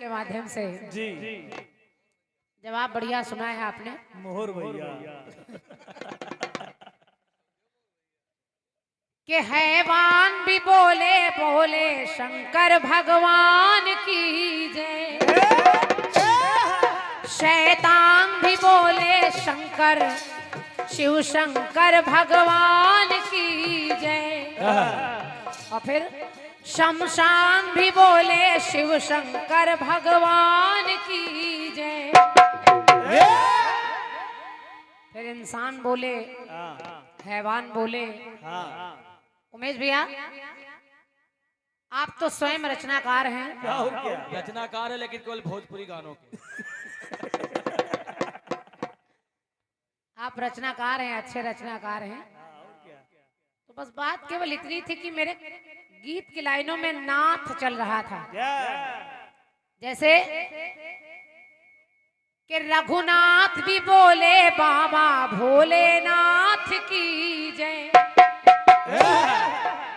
के माध्यम से जी जवाब बढ़िया सुना है आपने। मोहर भैया कि हैवान भी बोले बोले शंकर भगवान की जय, शैतान भी बोले शंकर शिव शंकर भगवान की जय, और फिर शमशान भी बोले शिव शंकर भगवान की जय, फिर इंसान बोले, हैवान बोले। उमेश भैया आप तो स्वयं रचनाकार हैं। क्या हो गया? रचनाकार है लेकिन केवल भोजपुरी गानों के। आप रचनाकार हैं, अच्छे रचनाकार हैं। तो बस बात केवल इतनी थी कि मेरे गीत की लाइनों में नाथ चल रहा था। जैसे कि रघुनाथ भी बोले बाबा भोलेनाथ की जय,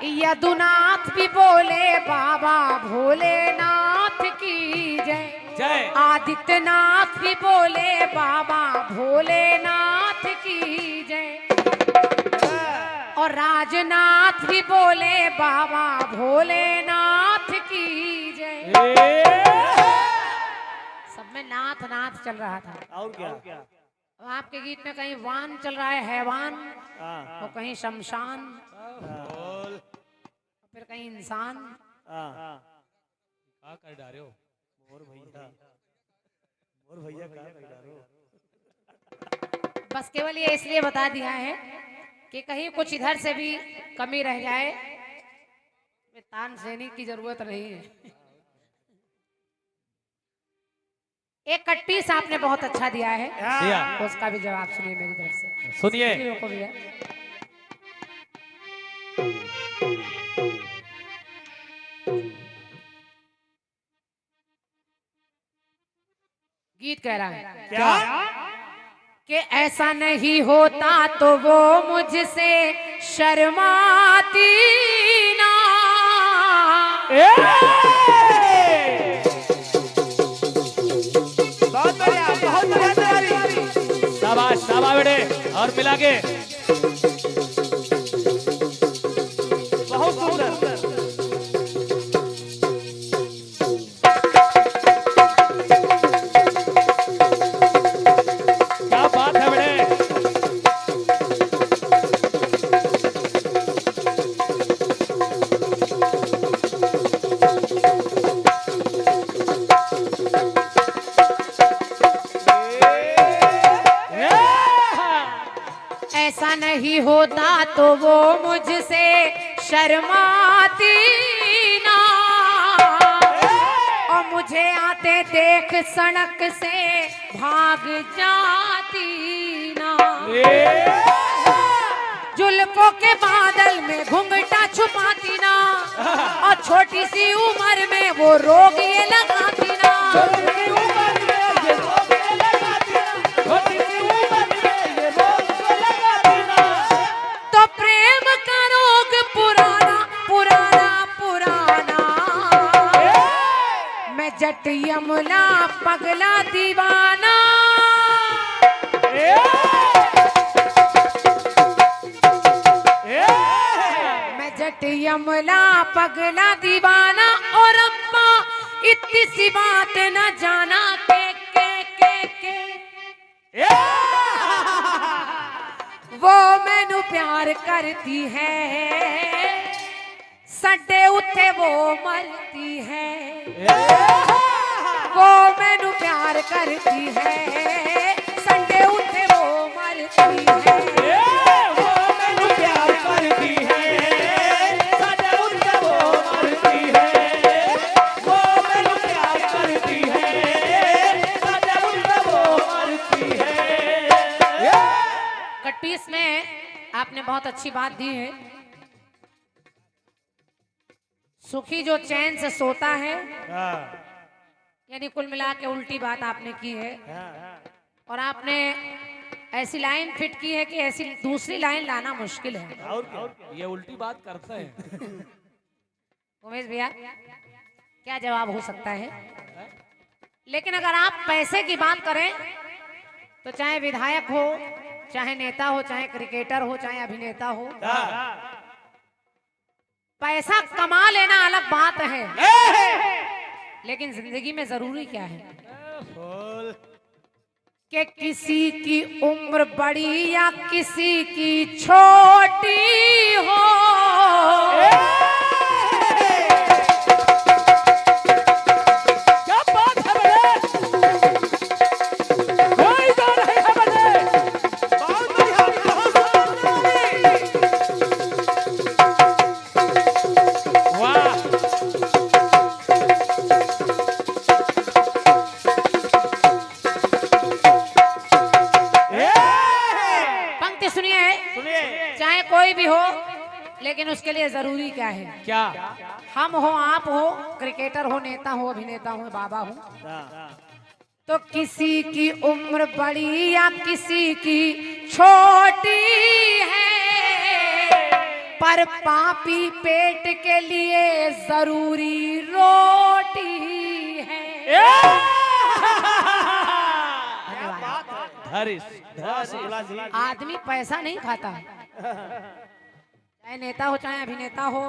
यदुनाथ भी बोले बाबा भोलेनाथ की जय, आदित्यनाथ भी बोले बाबा भोलेनाथ की जय, और राजनाथ भी बोले बाबा भोलेनाथ की जय। सब में नाथ नाथ चल रहा था। और क्या? अब आपके गीत में कहीं वान चल रहा है, हैवान, और कहीं शमशान, फिर कहीं इंसान। क्या कर डारे हो मोहर भैया क्या कर डारे हो? बस केवल ये इसलिए बता दिया है कि कहीं कुछ इधर से भी कमी रह जाए, तान सेनी की जरूरत नहीं है। एक कट्टीस आपने बहुत अच्छा दिया है, तो उसका भी जवाब सुनिए मेरी तरफ से। सुनिए। को भैया गीत कह रहा है क्या? कि ऐसा नहीं होता तो वो मुझसे शर्माती ना, बहुत बढ़िया तैयारी। शाबाश शाबाश बेटे, और मिला के बहुत सुंदर। क्या बात है बेटे। ऐसा नहीं होता तो वो मुझसे शर्माती ना, और मुझे आते देख सड़क से भाग जाती ना, जुल्फों के बादल में घुंघटा छुपाती ना, और छोटी सी उम्र में वो रोग ये लगाती ना। तो प्रेम का रोग पुराना पुराना पुराना, मैं जट यमुना पगला दीवाना, मैं जट यमुना पगला दीवाना, और अम्मा इतनी सी बात न जाना के वो मैनू प्यार करती है, सड्डे उठे वो मरती है, वो मैनू प्यार करती है, सड्डे उठे वो मरती है, वो मैनू प्यार करती है, सदा उनका वो मरती है, वो मैनू प्यार करती है, सदा उनका वो मरती है। कट्टीस में आपने बहुत अच्छी बात दी है। सुखी जो चैन से सोता है, यानी कुल मिला के उल्टी बात आपने की है, और आपने ऐसी लाइन फिट की है कि ऐसी दूसरी लाइन लाना मुश्किल है। और ये उल्टी बात करते हैं। उमेश भैया क्या जवाब हो सकता है? लेकिन अगर आप पैसे की बात करें तो चाहे विधायक हो, चाहे नेता हो, चाहे क्रिकेटर हो, चाहे अभिनेता हो, पैसा कमा लेना अलग बात है, लेकिन जिंदगी में जरूरी क्या है कि किसी की उम्र बड़ी या किसी की छोटी हो, क्या बात है बड़े, कोई तो नहीं है बड़े, बहुत बढ़िया, वाह पंक्ति सुनिए, सुनिए, चाहे कोई भी हो, लेकिन उसके लिए जरूरी क्या है? क्या हम हो, आप हो, क्रिकेटर हो, नेता हो, अभिनेता हो, बाबा हो, तो किसी की उम्र बड़ी या किसी की छोटी है, पर पापी पेट के लिए जरूरी रोटी है। धन्यवाद। हरीश आदमी पैसा नहीं खाता, चाहे नेता हो, चाहे अभिनेता हो,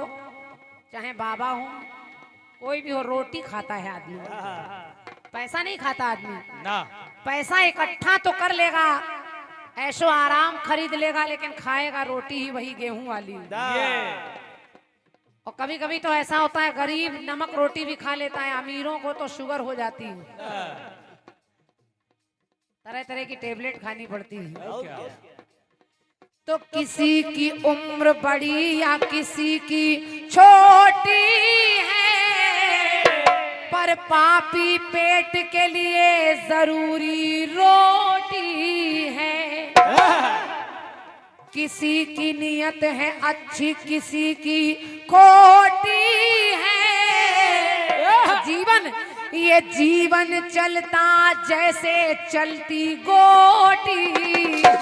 चाहे बाबा हो, कोई भी हो, रोटी खाता है आदमी, पैसा नहीं खाता आदमी। ना पैसा इकट्ठा तो कर लेगा, ऐशो आराम खरीद लेगा, लेकिन खाएगा रोटी ही वही गेहूं वाली। ये और कभी कभी तो ऐसा होता है गरीब नमक रोटी भी खा लेता है, अमीरों को तो शुगर हो जाती है, तरह तरह की टेबलेट खानी पड़ती है। क्या तो किसी की उम्र बड़ी या किसी की छोटी है, पर पापी पेट के लिए जरूरी रोटी है। किसी की नियत है अच्छी, किसी की खोटी है। जीवन, ये जीवन चलता जैसे चलती गोटी है।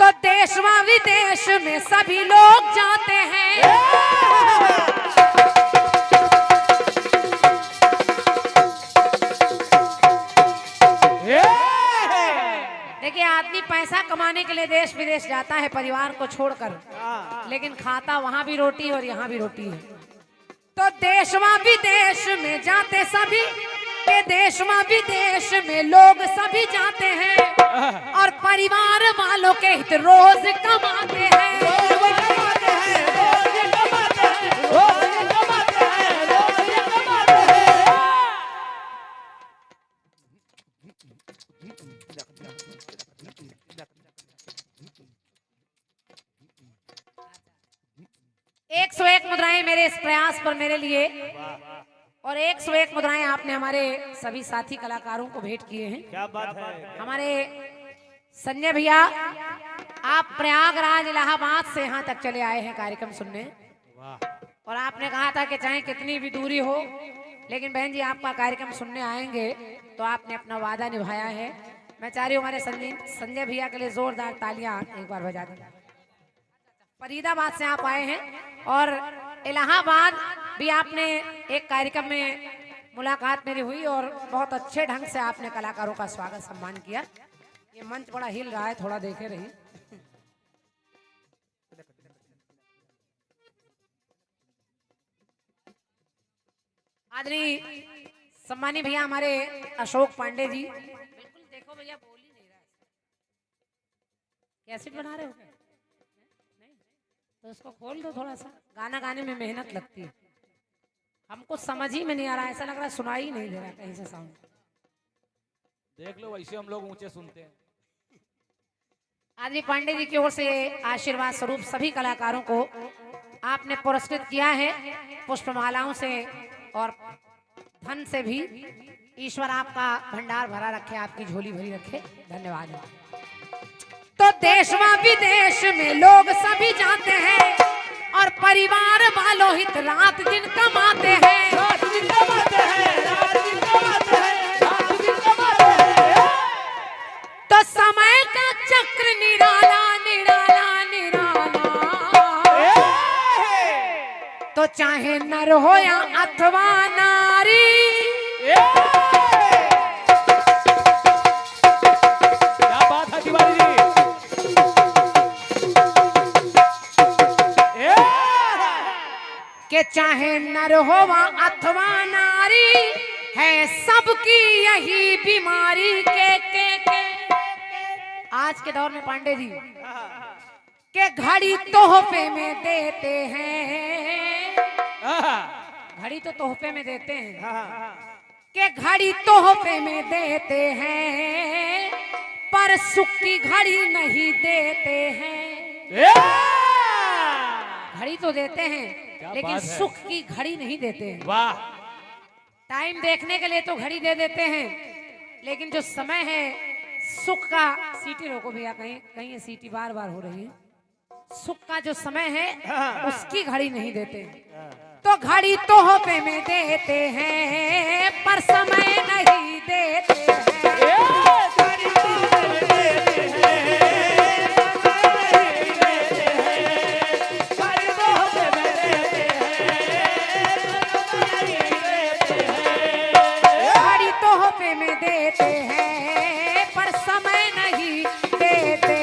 तो देश व विदेश में सभी लोग जाते हैं, देखिए आदमी पैसा कमाने के लिए देश विदेश जाता है परिवार को छोड़कर, लेकिन खाता वहां भी रोटी और यहाँ भी रोटी है। तो देश व विदेश में जाते सभी, के देश व विदेश में लोग सभी जाते हैं, और परिवार वालों के हित रोज कमाते हैं। एक सौ एक मुद्राएं मेरे इस प्रयास पर मेरे लिए, और 101 मुद्राएं आपने हमारे सभी साथी कलाकारों को भेंट किए हैं। क्या बात है। हमारे संजय भैया, आप प्रयागराज इलाहाबाद से यहाँ तक चले आए हैं कार्यक्रम सुनने, और आपने कहा था कि चाहे कितनी भी दूरी हो, लेकिन बहन जी आपका कार्यक्रम सुनने आएंगे, तो आपने अपना वादा निभाया है। मैं चाह रही हूँ हमारे संजय भैया के लिए जोरदार तालियां एक बार बजा दें। फरीदाबाद से आप आए हैं, और इलाहाबाद भी आपने एक कार्यक्रम में मुलाकात मेरी हुई, और बहुत अच्छे ढंग से आपने कलाकारों का स्वागत सम्मान किया। ये मंच बड़ा हिल रहा है, थोड़ा देखे रही। आदरणीय सम्मानी भैया हमारे अशोक पांडे जी, बिल्कुल देखो भैया बोल ही नहीं रहा है, कैसेट बना रहे हो क्या? तो इसको खोल दो थोड़ा सा, गाना गाने में मेहनत लगती है, हमको समझ ही में नहीं आ रहा, ऐसा लग रहा है सुनाई नहीं दे रहा कहीं से साउंड। देख लो, वैसे हम लोग ऊंचे सुनते हैं। आदरणीय पांडे जी की ओर से आशीर्वाद स्वरूप सभी कलाकारों को आपने पुरस्कृत किया है पुष्पमालाओं से और धन से भी। ईश्वर आपका भंडार भरा रखे, आपकी झोली भरी रखे। धन्यवाद। तो देश व विदेश में लोग सभी जाते हैं, और परिवार वालों हित रात दिन कमाते हैं। तो समय का चक्र निराला निराला निराला, चाहे नर हो या अथवा नारी, क्या बात है तिवारी जी। के चाहे नर हो अथवा नारी, है सबकी यही बीमारी के आज के दौर में पांडे जी के घड़ी तोहफे में देते हैं, घड़ी तो तोहफे में देते हैं, के घड़ी तोहफे में देते हैं, पर सुख की घड़ी नहीं देते हैं। घड़ी तो देते हैं लेकिन सुख की घड़ी नहीं देते हैं। वाह। टाइम देखने के लिए तो घड़ी दे देते हैं, लेकिन जो समय है सुख का, सीटी रोको भैया, कहीं कहीं ये सीटी बार बार हो रही है, सुख का जो समय है उसकी घड़ी नहीं देते। तो घड़ी तोहफे में देते हैं पर समय नहीं देते हैं। घड़ी तोहफे में देते हैं पर समय नहीं देते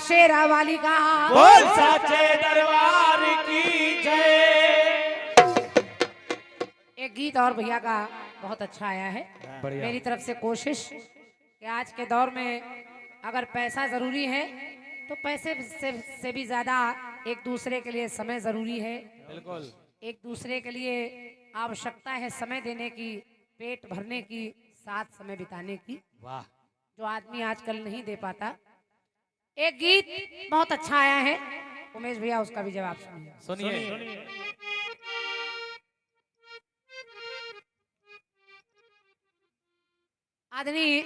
शेरा वाली का बोल साचे दरबार की जय। एक गीत और भैया का बहुत अच्छा आया है, मेरी तरफ से कोशिश कि आज के दौर में अगर पैसा जरूरी है तो पैसे से भी ज्यादा एक दूसरे के लिए समय जरूरी है। बिल्कुल। एक दूसरे के लिए आवश्यकता है समय देने की, पेट भरने की, साथ समय बिताने की। वाह। जो आदमी आजकल नहीं दे पाता। एक गीत बहुत अच्छा आया है, उमेश भैया उसका भी जवाब सुनिए। आदरणीय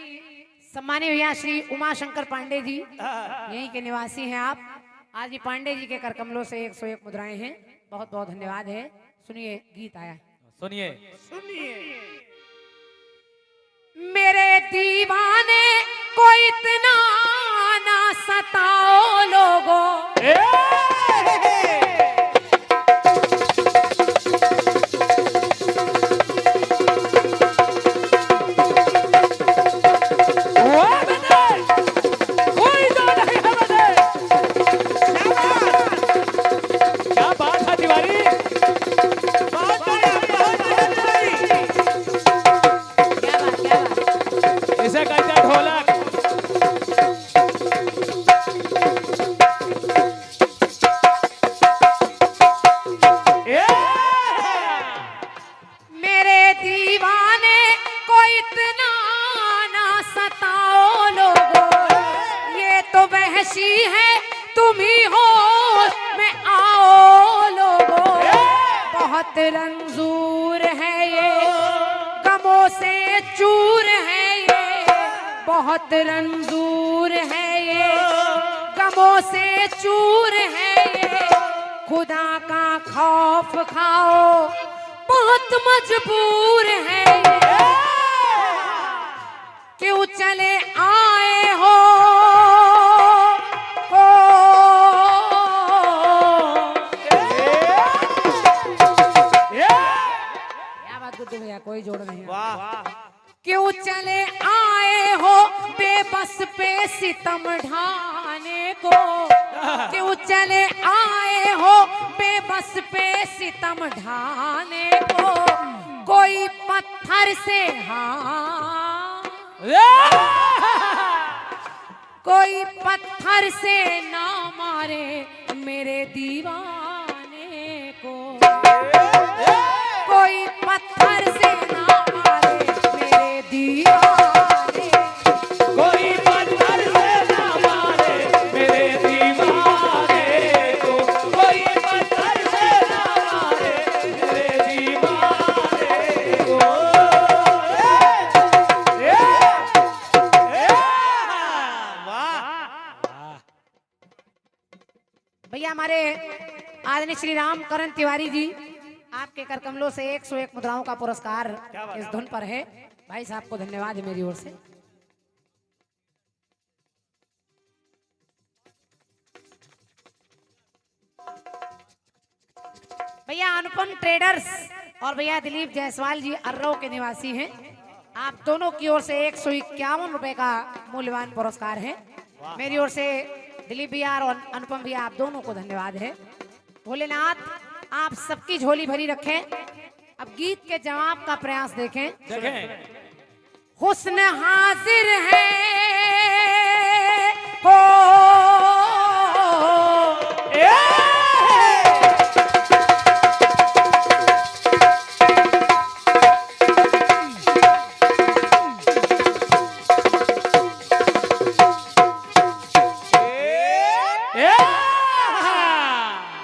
सम्मानीय भैया श्री उमा शंकर पांडे जी, यहीं के निवासी हैं आप। आज भी पांडे जी के कर कमलों से 101 मुद्राएं हैं। बहुत बहुत धन्यवाद है। सुनिए, गीत आया, सुनिए। मेरे दीवाने को इतना ना सताओ लोगों, है तुम ही हो मैं आओ लोगो। बहुत रंजूर है ये गमों से चूर है ये, बहुत रंजूर है ये गमों से चूर है ये। खुदा का खौफ खाओ बहुत मजबूर है ये, क्यों चले आए हो भैया, कोई जोड़ नहीं। वाह। क्यों चले आए हो बेबस पे सितम ढाने को, क्यों चले आए हो बेबस पे सितम ढाने को। कोई पत्थर से कोई पत्थर से ना मारे मेरे दीवाने को, कोई पत्थर से ना मारे मेरे दीवाने, कोई पत्थर से ना मारे मेरे दीवाने को, कोई पत्थर से ना मारे मेरे दीवाने को। भैया हमारे आदरणीय श्री राम करण तिवारी जी, आपके कर कमलों से 101 मुद्राओं का पुरस्कार इस धुन पर है। भाई साहब को धन्यवाद है मेरी ओर से। भैया अनुपम ट्रेडर्स और भैया दिलीप जायसवाल जी अर्रव के निवासी हैं। आप दोनों की ओर से 151 रुपए का मूल्यवान पुरस्कार है। मेरी ओर से दिलीप भैया और अनुपम भैया आप दोनों को धन्यवाद है। भोलेनाथ आप सबकी झोली भरी रखें। अब गीत के जवाब का प्रयास देखें। हुस्न हाजिर है हो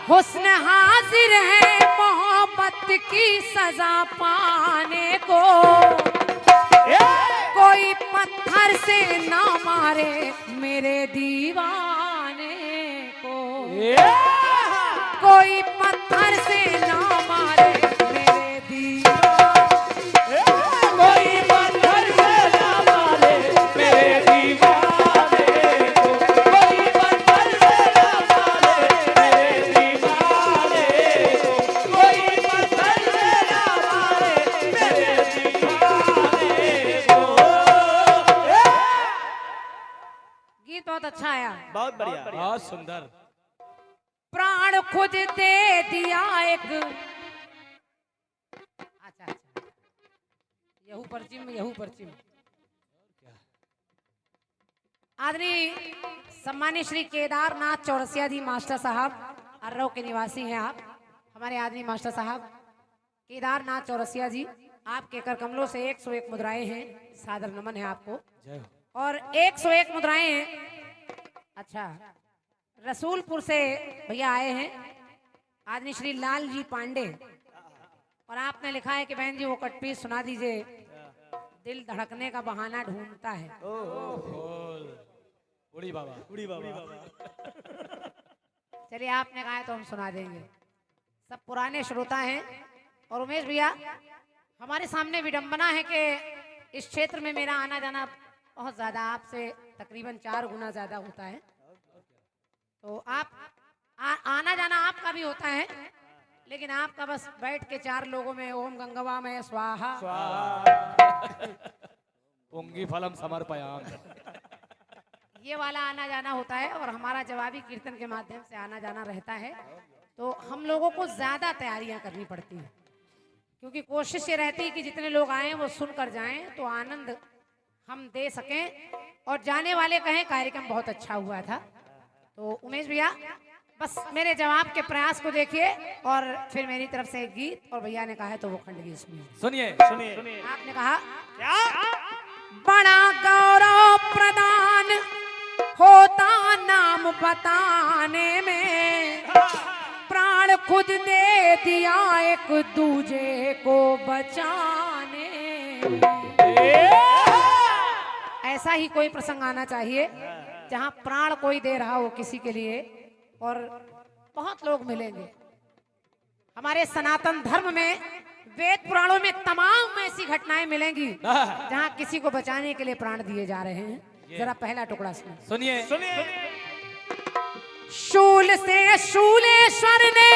हुस्न हाजिर है मोहब्बत की सजा पाने को। कोई पत्थर से ना मारे मेरे दीवाने को। कोई पत्थर से ना मारे मेरे दीवाने। कोई पत्थर से ना मारे मेरे दीवाने को। कोई पत्थर से ना मारे मेरे दीवाने को। कोई पत्थर से ना मारे मेरे दीवाने को। गीत बहुत अच्छा आया, बहुत बढ़िया, बहुत सुंदर। प्राण खुद दे दिया एक। अच्छा अच्छा, यहू परचिम। आदरणीय सम्मानित श्री केदारनाथ चौरसिया जी मास्टर साहब अर्रव के निवासी हैं आप। हमारे आदरणीय मास्टर साहब केदारनाथ चौरसिया जी, आपके कर कमलों से 101 मुद्राएं हैं। सादर नमन है आपको। और 101 मुद्राएं हैं। अच्छा, रसूलपुर से भैया आए हैं आदरणीय श्री लाल जी पांडे, और आपने लिखा है कि बहन जी वो कटपीस सुना दीजिए। दिल धड़कने का बहाना ढूंढता है। बूढ़ी बाबा। चलिए आपने कहा है तो हम सुना देंगे। सब पुराने श्रोता हैं। और उमेश भैया, हमारे सामने विडंबना है कि इस क्षेत्र में मेरा आना जाना बहुत ज्यादा, आपसे तकरीबन 4 गुना ज्यादा होता है। तो आप आना जाना आपका भी होता है, लेकिन आपका बस बैठ के 4 लोगों में ओम गंगवा में स्वाहा पुंगी फलम समर्पयाम, ये वाला आना जाना होता है। और हमारा जवाबी कीर्तन के माध्यम से आना जाना रहता है। तो हम लोगों को ज्यादा तैयारियां करनी पड़ती हैं, क्योंकि कोशिश ये रहती है कि जितने लोग आए वो सुनकर जाएं तो आनंद हम दे सकें और जाने वाले कहें कार्यक्रम बहुत अच्छा हुआ था। तो उमेश भैया बस मेरे जवाब के प्रयास को देखिए, और फिर मेरी तरफ से एक गीत, और भैया ने कहा है तो वो खंड गीत सुनिए। सुनिए। आपने कहा क्या? बड़ा गौरव प्रदान होता नाम बताने में, प्राण खुद दे दिया एक दूजे को बचाने में। ऐसा ही कोई प्रसंग आना चाहिए जहां प्राण कोई दे रहा हो किसी के लिए, और बहुत लोग मिलेंगे। हमारे सनातन धर्म में वेद पुराणों में तमाम ऐसी घटनाएं मिलेंगी जहां किसी को बचाने के लिए प्राण दिए जा रहे हैं। जरा पहला टुकड़ा सुनिए। शूल से शूलेश्वर ने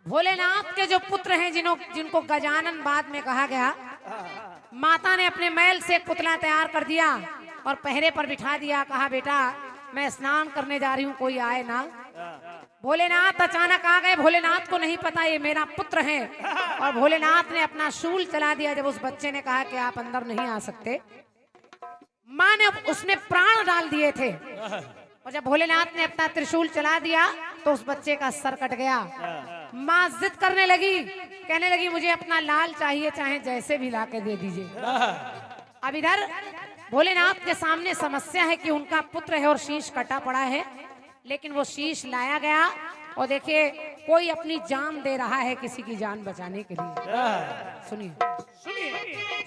भोलेनाथ के जो पुत्र हैं जिनको गजानन बाद में कहा गया, माता ने अपने मैल से एक पुतला तैयार कर दिया और पहरे पर बिठा दिया। कहा बेटा मैं स्नान करने जा रही हूँ, कोई आए ना। भोलेनाथ अचानक आ गए। भोलेनाथ को नहीं पता ये मेरा पुत्र है, और भोलेनाथ ने अपना शूल चला दिया। जब उस बच्चे ने कहा कि आप अंदर नहीं आ सकते, माँ ने उसमें प्राण डाल दिए थे, और जब भोलेनाथ ने अपना त्रिशूल चला दिया तो उस बच्चे का सर कट गया। माँ जिद करने लगी, कहने लगी मुझे अपना लाल चाहिए, चाहे जैसे भी लाके दे दीजिए। अब इधर भोलेनाथ के सामने समस्या है कि उनका पुत्र है और शीश कटा पड़ा है, लेकिन वो शीश लाया गया। और देखिए कोई अपनी जान दे रहा है किसी की जान बचाने के लिए। सुनिए।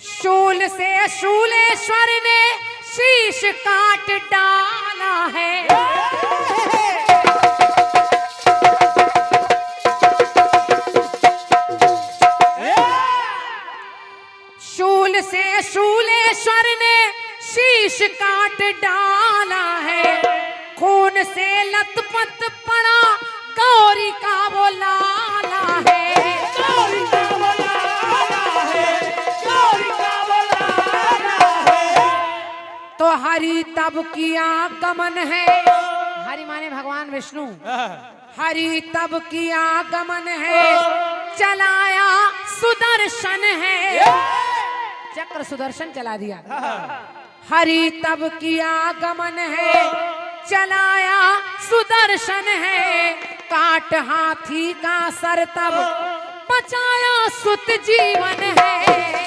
शूल से शूलेश्वर ने शीश काट डाला है, शूल से शूलेश्वर ने शीश काट डाला है, खून से लथपथ पड़ा गौरी का वो लाला है, गौरी का वो लाला है, गौरी का वो लाला है। तो हरि तब किया गमन है, हरि माने भगवान विष्णु, हरि तब किया गमन है, चलाया सुदर्शन है, चक्र सुदर्शन चला दिया। हरि तब किया गमन है, चलाया सुदर्शन है, काट हाथी का सर तब बचाया सुत जीवन है,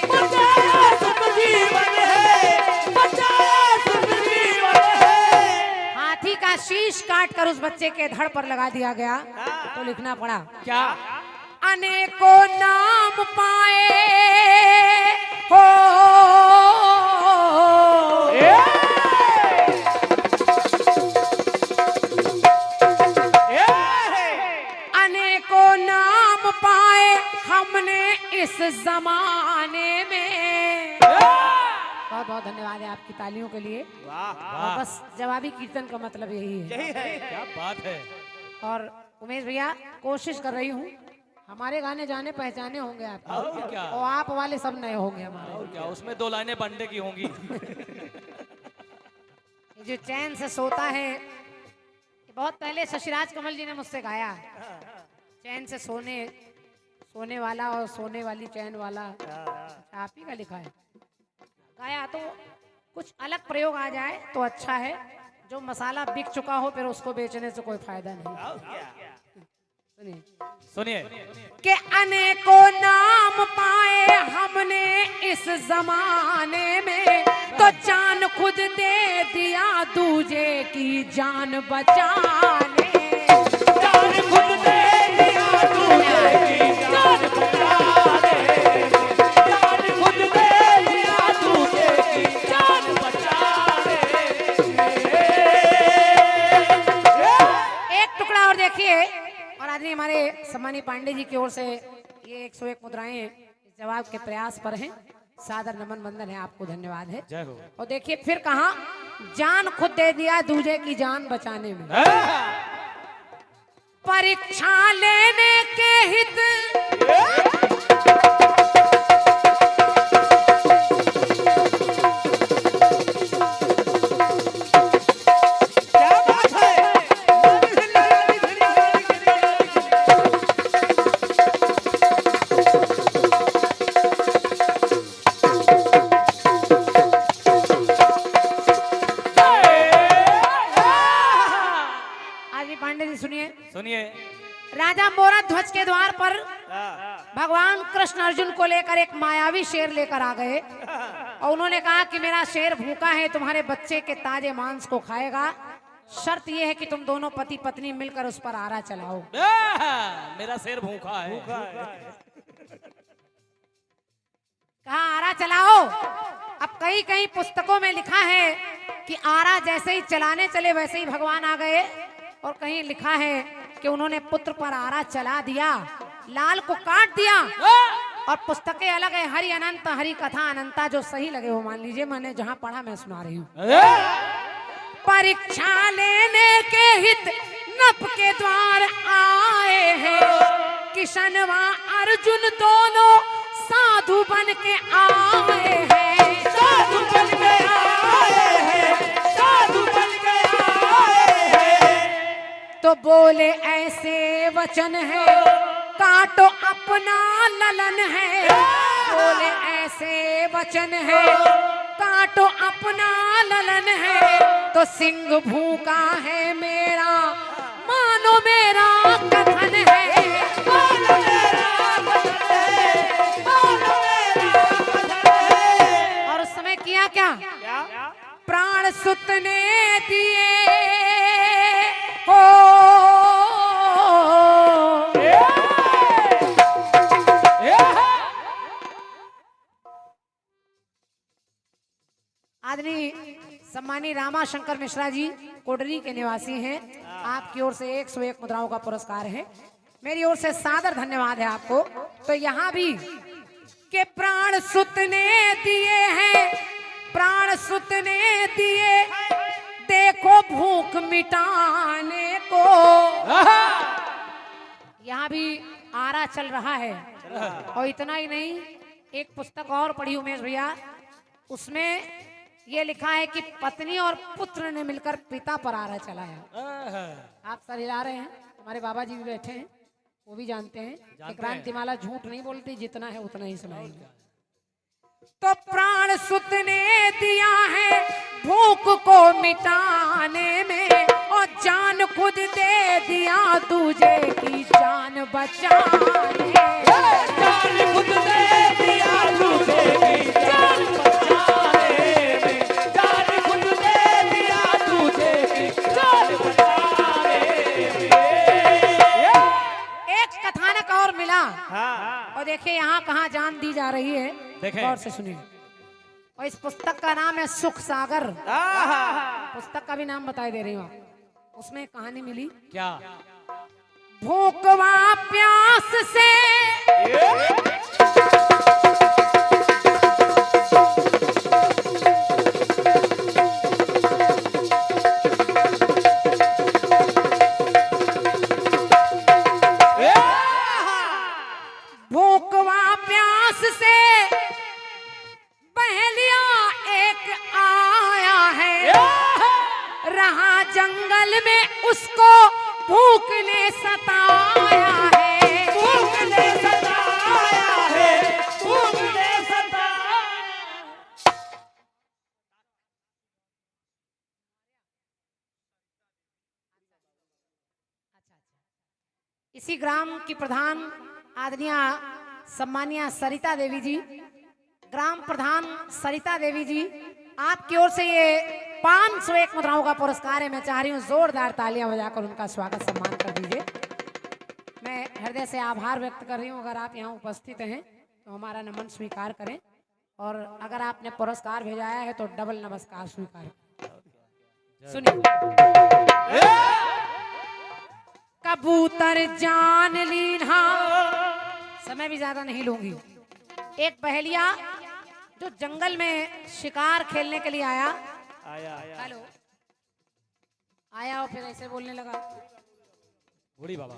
बचाया सुत जीवन है, बचाया सुत जीवन है। हाथी का शीश काट कर उस बच्चे के धड़ पर लगा दिया गया। तो लिखना पड़ा क्या? अनेकों नाम पाए हो, अनेकों नाम पाए हमने इस जमाने में। बहुत बहुत धन्यवाद है आपकी तालियों के लिए। और बस जवाबी कीर्तन का मतलब यही है। क्या बात है। और उमेश भैया कोशिश कर रही हूँ, हमारे गाने जाने पहचाने होंगे आपको, और क्या? और आप वाले सब नए होंगे हमारे। और क्या, उसमें 2 लाइनें बनने की होंगी। ये जो चैन से सोता है, ये बहुत पहले शशिराज कमल जी ने मुझसे गाया है। चैन से सोने वाला और सोने वाली चैन वाला, आप ही का लिखा है। गाया तो कुछ अलग प्रयोग आ जाए तो अच्छा है, जो मसाला बिक चुका हो फिर उसको बेचने से कोई फायदा नहीं। सुनिए कि अनेकों नाम पाए हमने इस जमाने में, तो जान खुद दे दिया दूजे की जान बचाने, जान खुद दे दिया दूजे की जान बचाने, जान खुद दे दिया दूजे की जान बचाने। एक टुकड़ा और देखिए। और आदमी हमारे सम्मानी पांडे जी की ओर से ये 101 मुद्राएं इस जवाब के प्रयास पर हैं। सादर नमन बंदन है आपको, धन्यवाद है। जय हो। और देखिए फिर कहा, जान खुद दे दिया दूजे की जान बचाने में, परीक्षा लेने के हित सुनिए राजा मोरा ध्वज के द्वार पर भगवान कृष्ण अर्जुन को लेकर एक मायावी शेर लेकर आ गए और उन्होंने कहा कि मेरा शेर भूखा है, तुम्हारे बच्चे के ताजे मांस को खाएगा, शर्त यह है कि तुम दोनों पति पत्नी मिलकर उस पर आरा चलाओ। मेरा शेर भूखा है। कहा आरा चलाओ। अब कई कई पुस्तकों में लिखा है कि आरा जैसे ही चलाने चले वैसे ही भगवान आ गए, और कहीं लिखा है कि उन्होंने पुत्र पर आरा चला दिया, लाल को काट दिया। और पुस्तकें अलग है, हरि अनंत हरि कथा अनंता, जो सही लगे वो मान लीजिए, मैंने जहां पढ़ा मैं सुना रही हूँ। परीक्षा लेने के हित नप के द्वार आए हैं, किशन व अर्जुन दोनों साधु बन के आए हैं, साधु बन के आए हैं, साधु बन के आए हैं। तो बोले ऐसे वचन है, काटो अपना ललन है, बोले ऐसे वचन है, काटो अपना ललन है, तो सिंह भूखा है मेरा, मानो मेरा कथन है, मानो मेरा कथन है, मानो मेरा कथन है। और उस समय किया क्या? प्राण सुत ने दिए हो, आदरणीय सम्मानी रामा शंकर मिश्रा जी कोडरी के निवासी हैं, आपकी ओर से 101 मुद्राओं का पुरस्कार है, मेरी ओर से सादर धन्यवाद है आपको। तो यहाँ भी के प्राण सुत ने दिए प्राण सुत ने दिए देखो भूख मिटाने को। यहाँ भी आरा चल रहा है। और इतना ही नहीं, एक पुस्तक और पढ़ी उमेश भैया, उसमें ये लिखा है कि पत्नी और पुत्र ने मिलकर पिता पर आरा चलाया। आप सर हिला रहे हैं, हमारे बाबा जी भी बैठे हैं, वो भी जानते हैं कि क्रांतिमाला झूठ नहीं बोलती, जितना है उतना ही सुनाएंगे। तो प्राण सुत ने दिया है भूख को मिटाने में, और जान खुद दे दिया तुझे की जान बचाने। जान खुद दे दिया तुझे की जान बचाने में, जान खुद दे दिया तुझे की जान बचाने में। एक कथानक और मिला। हाँ। और देखिए यहाँ कहाँ जान दी जा रही है, देखें। गौर से सुनिए। और इस पुस्तक का नाम है सुख सागर। पुस्तक का भी नाम बताई दे रही हूँ आप। उसमें एक कहानी मिली। क्या? भूखवा प्यास से भूखवा प्यास से पहलिया एक आया है, रहा जंगल में उसको भूख ने सताया है। भूख ने सताया है, भूख ने सताया। इसी ग्राम की प्रधान आदरणीय सम्मानिया सरिता देवी जी, ग्राम प्रधान सरिता देवी जी, आपकी ओर से ये 501 मुद्राओं का पुरस्कार है। मैं चाह रही हूँ जोरदार तालियां बजाकर उनका स्वागत सम्मान कर दीजिए। मैं हृदय से आभार व्यक्त कर रही हूँ। अगर आप यहाँ उपस्थित हैं तो हमारा नमन स्वीकार करें, और अगर आपने पुरस्कार भेजाया है तो डबल नमस्कार स्वीकार करें। सुनिए। कबूतर जान लीना, समय भी ज्यादा नहीं लूंगी। एक बहेलिया जो जंगल में शिकार खेलने के लिए आया, हेलो आया और फिर ऐसे बोलने लगा, बूढ़ी बाबा।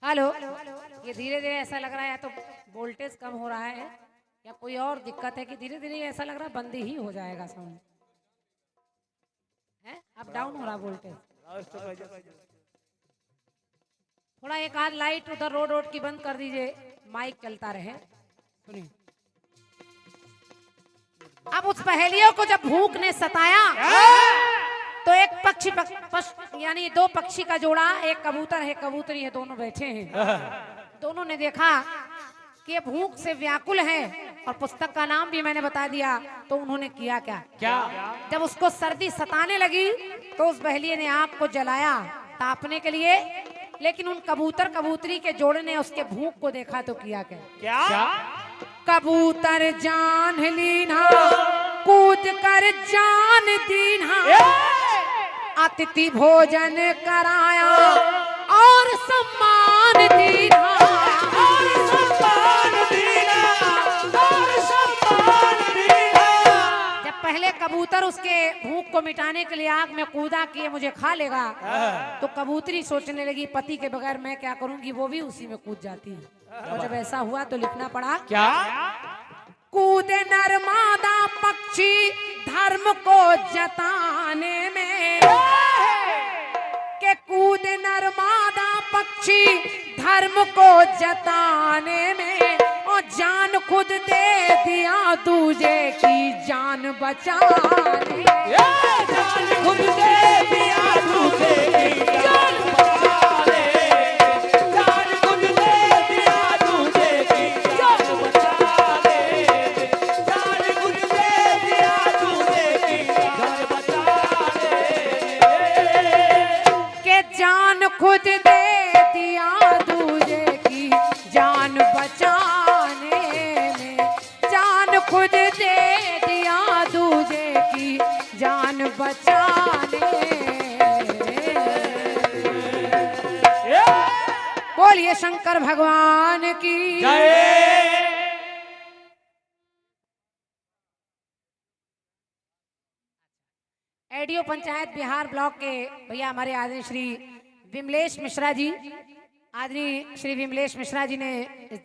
हेलो। ये धीरे धीरे ऐसा लग रहा है या तो वोल्टेज कम हो रहा है या कोई और दिक्कत है कि धीरे धीरे ऐसा लग रहा है बंद ही हो जाएगा साउंड है। अब डाउन हो रहा वोल्टेज थोड़ा। एक आध लाइट उधर रोड की बंद कर दीजिए, माइक चलता रहे। सुनिए। अब उस पहेलियों को जब भूख ने सताया तो एक पक्षी यानी दो पक्षी का जोड़ा, एक कबूतर है कबूतरी है, दोनों बैठे हैं। दोनों ने देखा कि ये भूख से व्याकुल है, और पुस्तक का नाम भी मैंने बता दिया। तो उन्होंने किया क्या? जब उसको सर्दी सताने लगी तो उस बहेलिये ने आग को जलाया तापने के लिए, लेकिन उन कबूतर कबूतरी के जोड़े ने उसके भूख को देखा तो किया क्या? कबूतर जान लीना कूद कर जान दीना, अतिथि भोजन कराया और सम्मान दीना। और सम्मान दीना, और सम्मान दीना। जब पहले कबूतर उसके भूख को मिटाने के लिए आग में कूदा कि ये मुझे खा लेगा, तो कबूतरी सोचने लगी पति के बगैर मैं क्या करूंगी, वो भी उसी में कूद जाती है। और जब ऐसा हुआ तो लिखना पड़ा क्या? कूदे नर्मदा पक्षी धर्म को जताने में, के कूदे नर्मदा पक्षी धर्म को जताने में, और जान खुद दे दिया तुझे की जान बचाने। जान खुद दे दिया तुझे की जान बचाने, जान खुद दे दिया तुझे की जान बचाने, जान खुद दे दिया तुझे की जान बचाने। के जान खुद दे दिया तुझे की जान बचाने में, जान खुद दे दिया तुझे की जान बचाने। बोलिए शंकर भगवान की जय। रेडियो पंचायत बिहार ब्लॉक के भैया हमारे आदरणीय श्री विमलेश मिश्रा जी, आदरणीय श्री विमलेश मिश्रा जी ने इस